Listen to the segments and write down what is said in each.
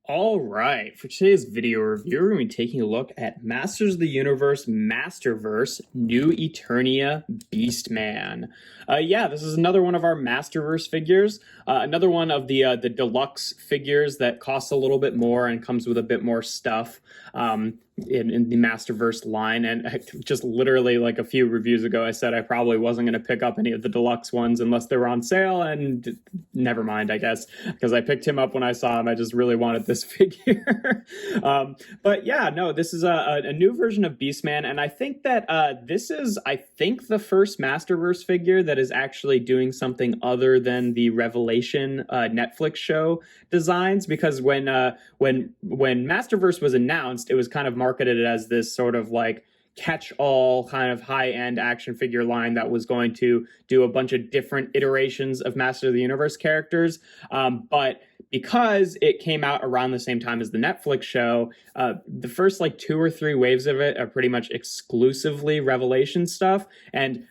All right, for today's video review, we're going to be taking a look at Masters of the Universe Masterverse New Eternia Beast Man. Yeah, this is another one of our Masterverse figures, another one of the deluxe figures that costs a little bit more and comes with a bit more stuff. In the Masterverse line, and just literally like a few reviews ago I said I probably wasn't going to pick up any of the deluxe ones unless they were on sale, and never mind, I guess, because I picked him up when I saw him. I just really wanted this figure. But yeah, no, this is a new version of Beastman, and I think that this is, I think, the first Masterverse figure that is actually doing something other than the Revelation Netflix show designs, because when Masterverse was announced, it was kind of marketed as this sort of like catch-all kind of high-end action figure line that was going to do a bunch of different iterations of Master of the Universe characters. But because it came out around the same time as the Netflix show, the first like 2 or 3 waves of it are pretty much exclusively Revelation stuff. And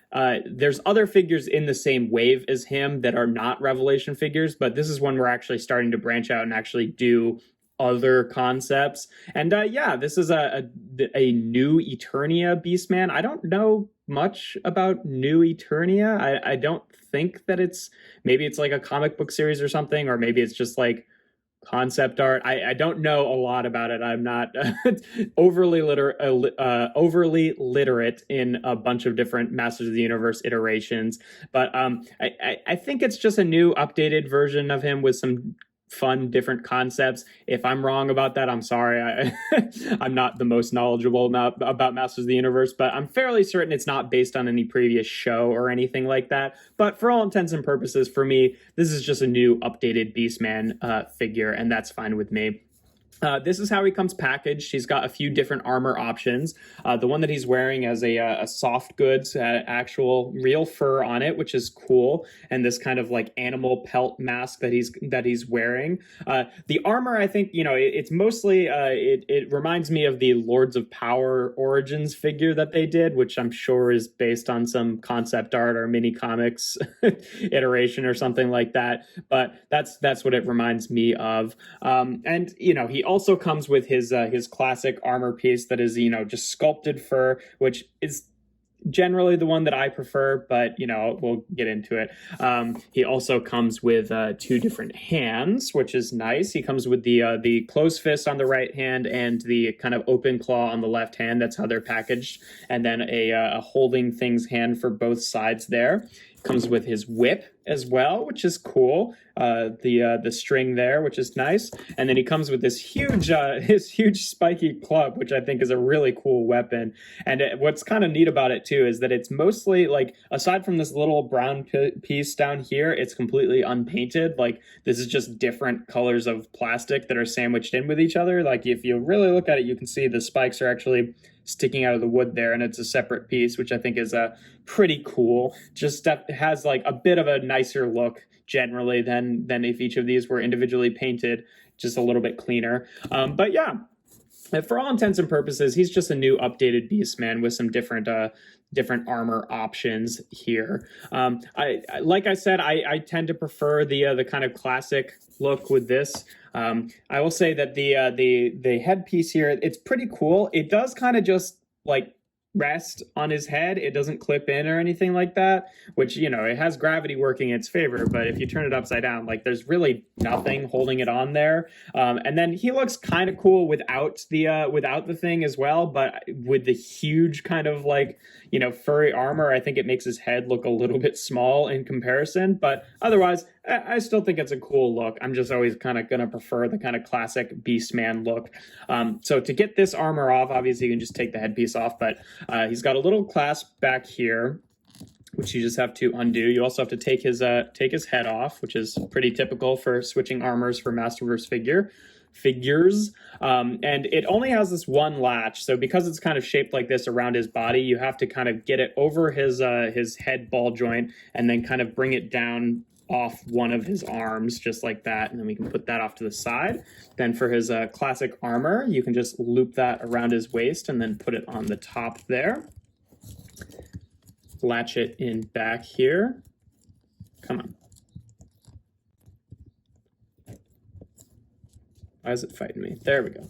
there's other figures in the same wave as him that are not Revelation figures, but this is when we're actually starting to branch out and actually do other concepts. And yeah, this is a new Eternia Beast Man. I don't know much about new Eternia. I don't think that maybe it's like a comic book series or something, or maybe it's just like concept art. I don't know a lot about it. I'm not overly literate in a bunch of different Masters of the Universe iterations, but I think it's just a new updated version of him with some fun different concepts. If I'm wrong about that, I'm sorry. I'm not the most knowledgeable about Masters of the Universe, but I'm fairly certain it's not based on any previous show or anything like that. But for all intents and purposes, for me, this is just a new updated Beastman figure, and that's fine with me. This is how he comes packaged. He's got a few different armor options. The one that he's wearing has a soft goods, actual real fur on it, which is cool, and this kind of like animal pelt mask that he's wearing. The armor, I think, it's mostly it reminds me of the Lords of Power Origins figure that they did, which I'm sure is based on some concept art or mini comics iteration or something like that. But that's what it reminds me of. And he also comes with his classic armor piece that is just sculpted fur, which is generally the one that I prefer, but we'll get into it. He also comes with 2 different hands, which is nice. He comes with the closed fist on the right hand and the kind of open claw on the left hand. That's how they're packaged, and then a holding things hand for both sides there. Comes with his whip as well, which is cool. The string there, which is nice, and then he comes with this huge spiky club, which I think is a really cool weapon. And what's kind of neat about it too is that it's mostly like, aside from this little brown piece down here, it's completely unpainted. Like, this is just different colors of plastic that are sandwiched in with each other. Like, if you really look at it, you can see the spikes are actually sticking out of the wood there, and it's a separate piece, which I think is pretty cool. Just has like a bit of a nicer look generally than if each of these were individually painted, just a little bit cleaner. But yeah, for all intents and purposes, he's just a new updated Beastman with some different armor options here. Like I said, I tend to prefer the kind of classic look with this. I will say that the headpiece here, it's pretty cool. It does kind of just like rest on his head. It doesn't clip in or anything like that, which, it has gravity working in its favor, but if you turn it upside down, like, there's really nothing holding it on there. And then he looks kind of cool without the thing as well, but with the huge kind of like, furry armor, I think it makes his head look a little bit small in comparison, but otherwise, I still think it's a cool look. I'm just always kind of going to prefer the kind of classic Beastman look. So to get this armor off, obviously you can just take the headpiece off, but he's got a little clasp back here, which you just have to undo. You also have to take his head off, which is pretty typical for switching armors for Masterverse figures. And it only has this one latch, so because it's kind of shaped like this around his body, you have to kind of get it over his head ball joint and then kind of bring it down off one of his arms, just like that, and then we can put that off to the side. Then for his classic armor, you can just loop that around his waist and then put it on the top there. Latch it in back here. Come on. Why is it fighting me? There we go.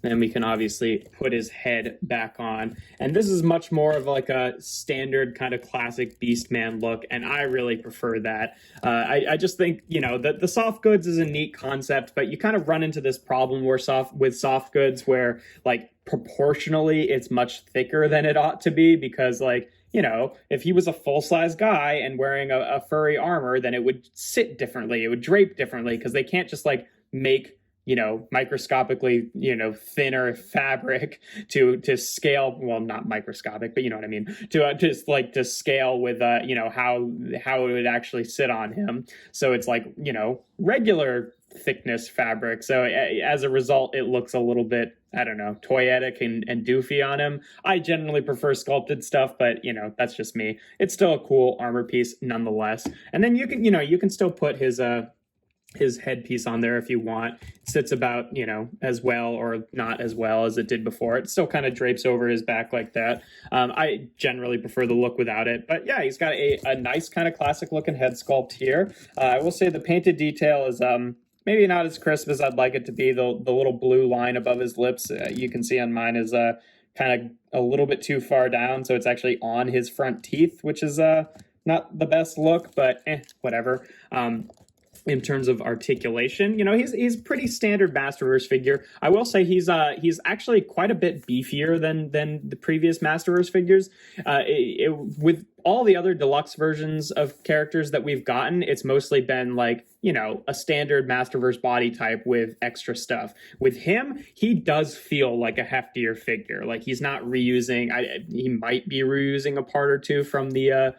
Then we can obviously put his head back on. And this is much more of like a standard kind of classic Beast Man look, and I really prefer that. I just think, you know, the soft goods is a neat concept, but you kind of run into this problem where with soft goods where, like, proportionally it's much thicker than it ought to be, because, like, you know, if he was a full-size guy and wearing a furry armor, then it would sit differently, it would drape differently, because they can't just, like, make, you know, microscopically, you know, thinner fabric to scale. Well, not microscopic, but you know what I mean. To just like to scale with, you know, how it would actually sit on him. So it's like, you know, regular thickness fabric. So as a result, it looks a little bit, I don't know, toyetic and doofy on him. I generally prefer sculpted stuff, but you know, that's just me. It's still a cool armor piece nonetheless. And then you can, you know, you can still put his headpiece on there if you want. It sits about, you know, as well or not as well as it did before. It still kind of drapes over his back like that. I generally prefer the look without it, but yeah, he's got a nice kind of classic looking head sculpt here. I will say the painted detail is maybe not as crisp as I'd like it to be. The little blue line above his lips, you can see on mine, is kind of a little bit too far down, so it's actually on his front teeth, which is not the best look, but whatever. In terms of articulation, you know, he's pretty standard Masterverse figure. I will say he's actually quite a bit beefier than the previous Masterverse figures. With all the other deluxe versions of characters that we've gotten, it's mostly been like, you know, a standard Masterverse body type with extra stuff. With him, he does feel like a heftier figure. Like he's not reusing. He might be reusing a part or two from the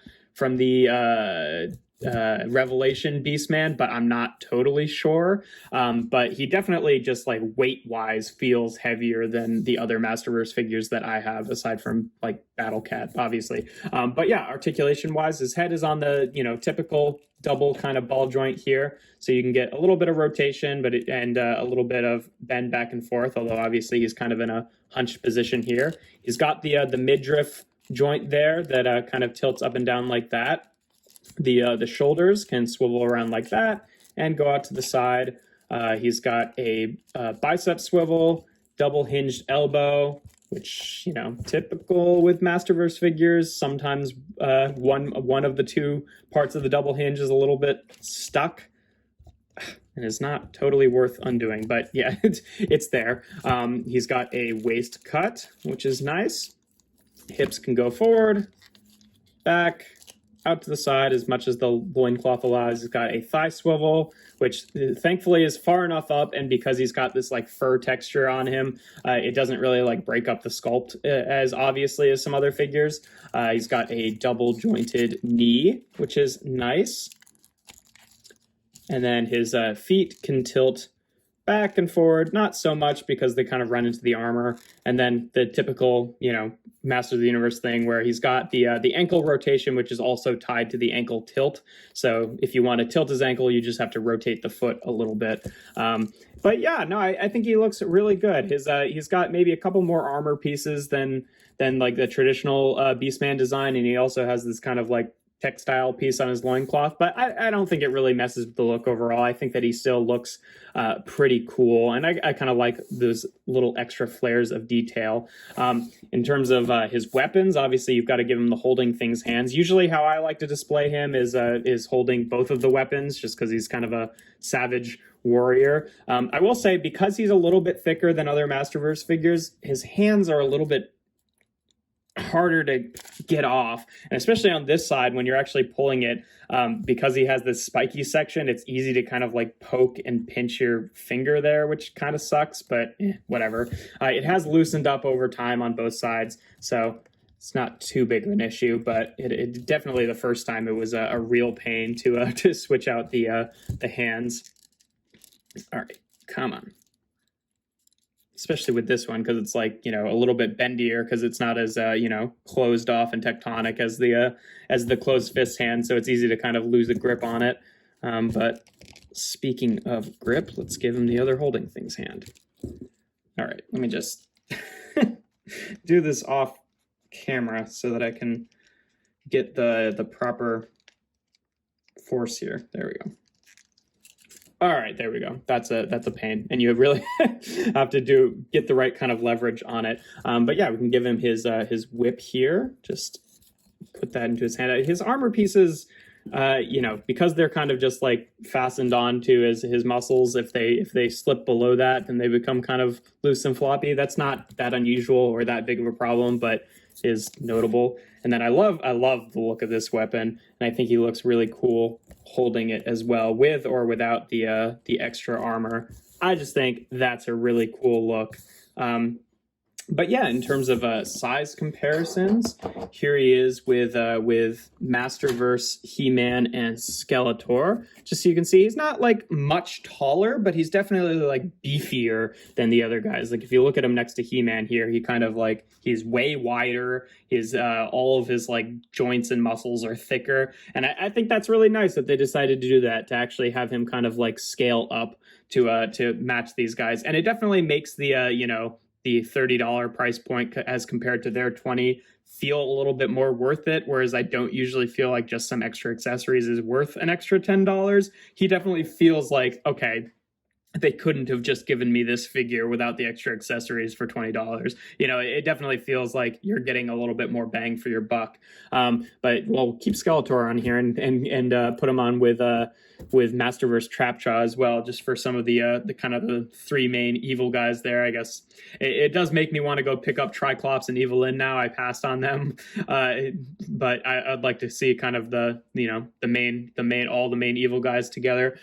Revelation Beast Man, but I'm not totally sure. But he definitely, just like weight wise, feels heavier than the other Masterverse figures that I have, aside from like Battle Cat, obviously. But yeah, articulation wise, his head is on the, you know, typical double kind of ball joint here, so you can get a little bit of rotation, but a little bit of bend back and forth. Although obviously he's kind of in a hunched position here. He's got the midriff joint there that kind of tilts up and down like that. The shoulders can swivel around like that and go out to the side. He's got a bicep swivel, double hinged elbow, which, you know, typical with Masterverse figures. Sometimes one of the two parts of the double hinge is a little bit stuck and is not totally worth undoing, but yeah, it's there. He's got a waist cut, which is nice. Hips can go forward, back, out to the side as much as the loincloth allows. He's got a thigh swivel, which thankfully is far enough up, and because he's got this like fur texture on him, it doesn't really like break up the sculpt as obviously as some other figures. He's got a double jointed knee, which is nice. And then his feet can tilt back and forward, not so much because they kind of run into the armor. And then the typical, you know, Master of the Universe thing where he's got the ankle rotation, which is also tied to the ankle tilt. So if you want to tilt his ankle, you just have to rotate the foot a little bit. But yeah, no, I think he looks really good. He's got maybe a couple more armor pieces than like the traditional Beastman design, and he also has this kind of like textile piece on his loincloth, but I don't think it really messes with the look overall. I think that he still looks pretty cool, and I kind of like those little extra flares of detail. In terms of his weapons, obviously you've got to give him the holding things hands. Usually how I like to display him is holding both of the weapons, just because he's kind of a savage warrior. I will say, because he's a little bit thicker than other Masterverse figures, his hands are a little bit harder to get off, and especially on this side when you're actually pulling it, because he has this spiky section, it's easy to kind of like poke and pinch your finger there, which kind of sucks, but whatever. It has loosened up over time on both sides, so it's not too big of an issue, but it definitely, the first time, it was a real pain to switch out the hands. All right, come on. Especially with this one, because it's like, you know, a little bit bendier, because it's not as you know, closed off and tectonic as the closed fist hand, so it's easy to kind of lose a grip on it. But speaking of grip, let's give him the other holding things hand. All right, let me just do this off camera so that I can get the proper force here. There we go. All right, there we go. That's a pain, and you really have to get the right kind of leverage on it. But yeah, we can give him his whip here. Just put that into his hand. His armor pieces, because they're kind of just like fastened onto his muscles. If they slip below that, then they become kind of loose and floppy. That's not that unusual or that big of a problem, but is notable. And then I love the look of this weapon, and I think he looks really cool holding it as well, with or without the extra armor. I just think that's a really cool look. But yeah, in terms of size comparisons, here he is with Masterverse He-Man and Skeletor. Just so you can see, he's not like much taller, but he's definitely like beefier than the other guys. Like if you look at him next to He-Man here, he kind of like, he's way wider. His all of his like joints and muscles are thicker, and I think that's really nice that they decided to do that, to actually have him kind of like scale up to match these guys. And it definitely makes the the $30 price point as compared to their $20 feel a little bit more worth it, whereas I don't usually feel like just some extra accessories is worth an extra $10. He definitely feels like, okay, they couldn't have just given me this figure without the extra accessories for $20. It definitely feels like you're getting a little bit more bang for your buck. But we'll keep Skeletor on here and put him on with Masterverse Trapjaw as well, just for some of the kind of the three main evil guys there. I guess it does make me want to go pick up Triclops and Evelyn now. I passed on them, but I'd like to see kind of the main evil guys together.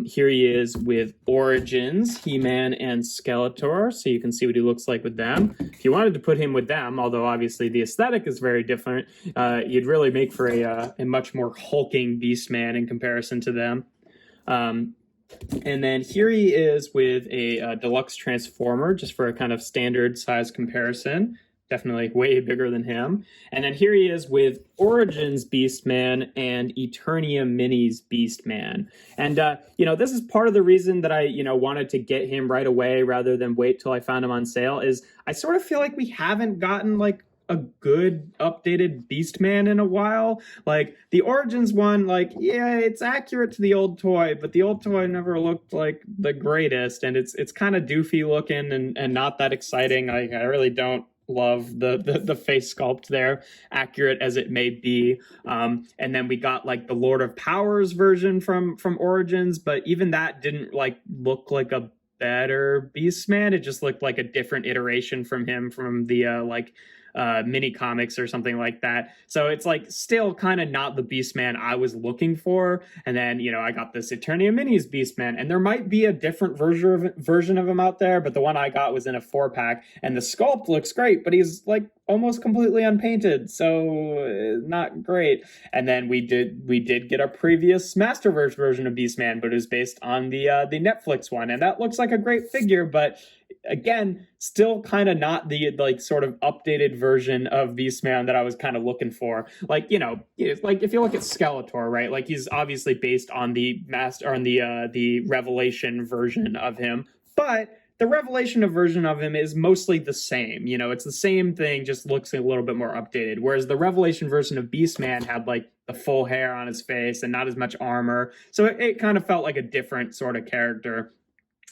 Here he is with Origins, He-Man and Skeletor, so you can see what he looks like with them. If you wanted to put him with them, although obviously the aesthetic is very different, you'd really make for a much more hulking Beast Man in comparison to them. And then here he is with a Deluxe Transformer, just for a kind of standard size comparison. Definitely way bigger than him. And then here he is with Origins Beast Man and Eternia Minis Beast Man. And, this is part of the reason that I, wanted to get him right away rather than wait till I found him on sale, is I sort of feel like we haven't gotten like a good updated Beast Man in a while. Like the Origins one, like, yeah, it's accurate to the old toy, but the old toy never looked like the greatest, and it's kind of doofy looking and not that exciting. I really don't love the face sculpt there, accurate as it may be. And then we got like the Lord of Powers version from Origins, but even that didn't like look like a better Beast Man. It just looked like a different iteration from him from the mini comics or something like that. So it's like still kind of not the Beast Man I was looking for. And then I got this Eternia Minis Beast Man, and there might be a different version of him out there, but the one I got was in a 4-pack, and the sculpt looks great, but he's like almost completely unpainted, so not great. And then we did get a previous Masterverse version of Beast Man, but it was based on the Netflix one, and that looks like a great figure, but again, still kind of not the like sort of updated version of Beast Man that I was kind of looking for. Like, like if you look at Skeletor, right? Like he's obviously based on the the Revelation version of him, but the Revelation version of him is mostly the same. It's the same thing, just looks a little bit more updated. Whereas the Revelation version of Beast Man had like the full hair on his face and not as much armor. So it kind of felt like a different sort of character.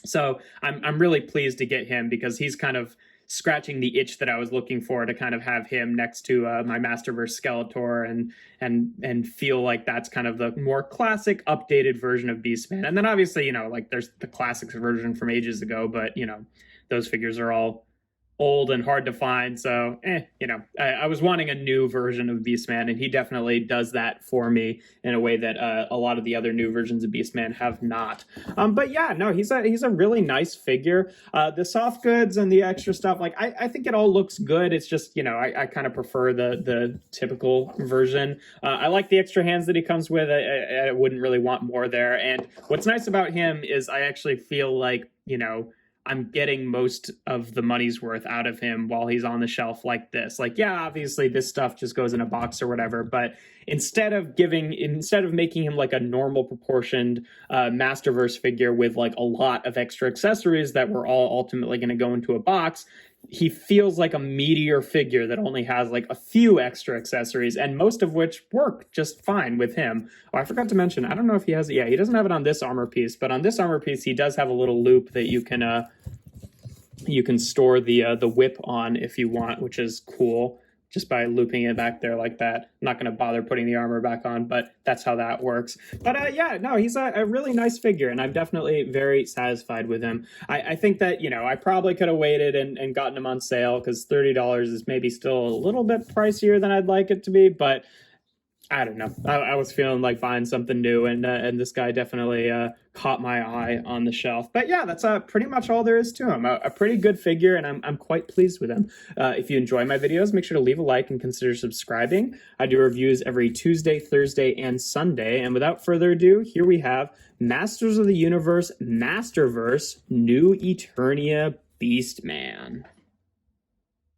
So I'm really pleased to get him, because he's kind of scratching the itch that I was looking for, to kind of have him next to my Masterverse Skeletor and feel like that's kind of the more classic updated version of Beastman. And then obviously, like there's the classics version from ages ago, but those figures are all old and hard to find. So, I was wanting a new version of Beastman, and he definitely does that for me in a way that a lot of the other new versions of Beastman have not. But yeah, no, he's a really nice figure. The soft goods and the extra stuff, like I think it all looks good. It's just, I kind of prefer the typical version. I like the extra hands that he comes with. I wouldn't really want more there. And what's nice about him is I actually feel like, I'm getting most of the money's worth out of him while he's on the shelf like this. Like, yeah, obviously this stuff just goes in a box or whatever, but instead of making him like a normal proportioned Masterverse figure with like a lot of extra accessories that were all ultimately going to go into a box, he feels like a meteor figure that only has like a few extra accessories, and most of which work just fine with him. Oh, I forgot to mention, I don't know if he has it. Yeah, he doesn't have it on this armor piece, but on this armor piece, he does have a little loop that you can store the whip on if you want, which is cool, just by looping it back there like that. I'm not going to bother putting the armor back on, but that's how that works. But yeah, no, he's a really nice figure, and I'm definitely very satisfied with him. I think that, you know, I probably could have waited and gotten him on sale, because $30 is maybe still a little bit pricier than I'd like it to be, but I don't know. I was feeling like buying something new, and this guy definitely caught my eye on the shelf. But yeah, that's pretty much all there is to him. A pretty good figure, and I'm quite pleased with him. If you enjoy my videos, make sure to leave a like and consider subscribing. I do reviews every Tuesday, Thursday, and Sunday. And without further ado, here we have Masters of the Universe Masterverse, new Eternia Beast Man.